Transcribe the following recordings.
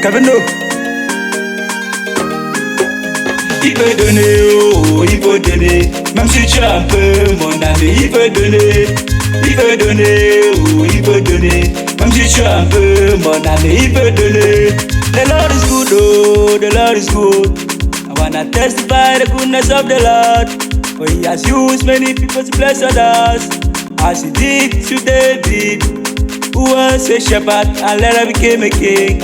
Kelvino. Il peut donner, oh, il peut donner. Même si tu as un peu, mon ami, il peut donner. Il peut donner, oh, il peut donner. Même si tu as un peu, mon ami, il peut donner. The Lord is good, oh, the Lord is good. I wanna testify the goodness of the Lord. For he has used many people to bless others, as he did to David, who was a shepherd and later became a king.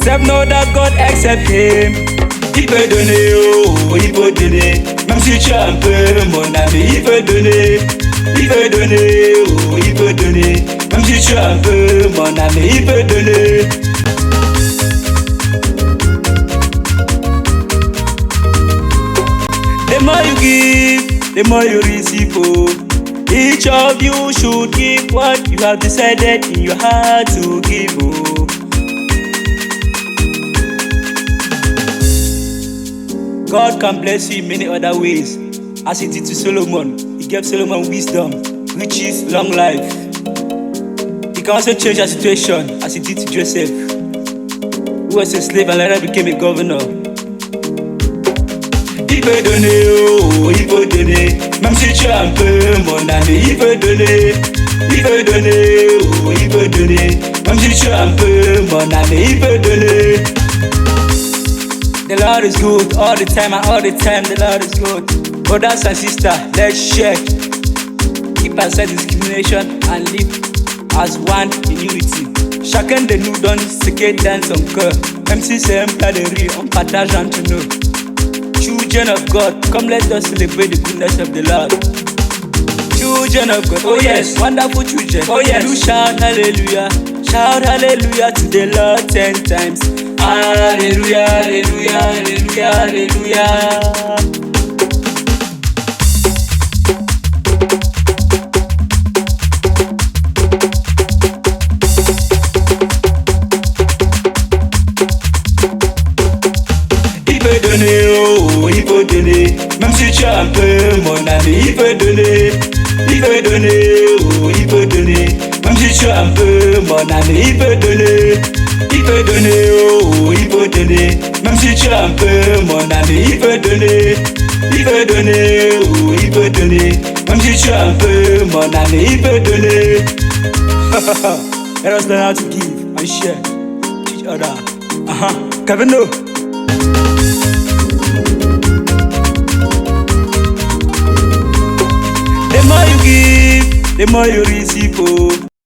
Some know that God accept him. Il peut donner, oh, il peut donner. Même si tu as un peu, mon ami, il peut donner. Il peut donner, oh, il peut donner. Même si tu as un peu, mon ami, il peut donner. The more you give, the more you receive, oh. Each of you should give what you have decided in your heart to give, oh. God can bless you in many other ways. As he did to Solomon, he gave Solomon wisdom, riches, long life. He can also change our situation, as he did to Joseph, who was a slave and later became a governor. Il peut donner, oh, il peut donner. Même si tu as un peu, mon ami, il peut donner. Il peut donner, oh, il peut donner. Même si tu as un peu, mon ami, il peut donner. The Lord is good all the time and all the time. The Lord is good. Brothers and sisters, let's share. Keep aside discrimination and live as one in unity. Chacun de nous donne ce qu'il dans son cœur. Même si c'est un plat de riz, on partage entre nous. Children of God, come let us celebrate the goodness of the Lord. Children of God, oh yes, wonderful children. Oh yes, you shout hallelujah to the Lord 10 times. Hallelujah, hallelujah, hallelujah, hallelujah. Il peut donner, oh, il peut donner. Même si tu as un peu, mon ami, il peut donner. Il peut donner, oh, il peut donner. Même si tu as un peu, mon ami, il peut donner. Il peut donner, oh, il peut donner. Même si tu as un peu, mon ami, il peut donner. Il peut donner, oh, il peut donner. Même si tu as un peu, mon ami, il peut donner. Let us learn how to give and share each other. Kelvino. The more you give, the more you receive, oh.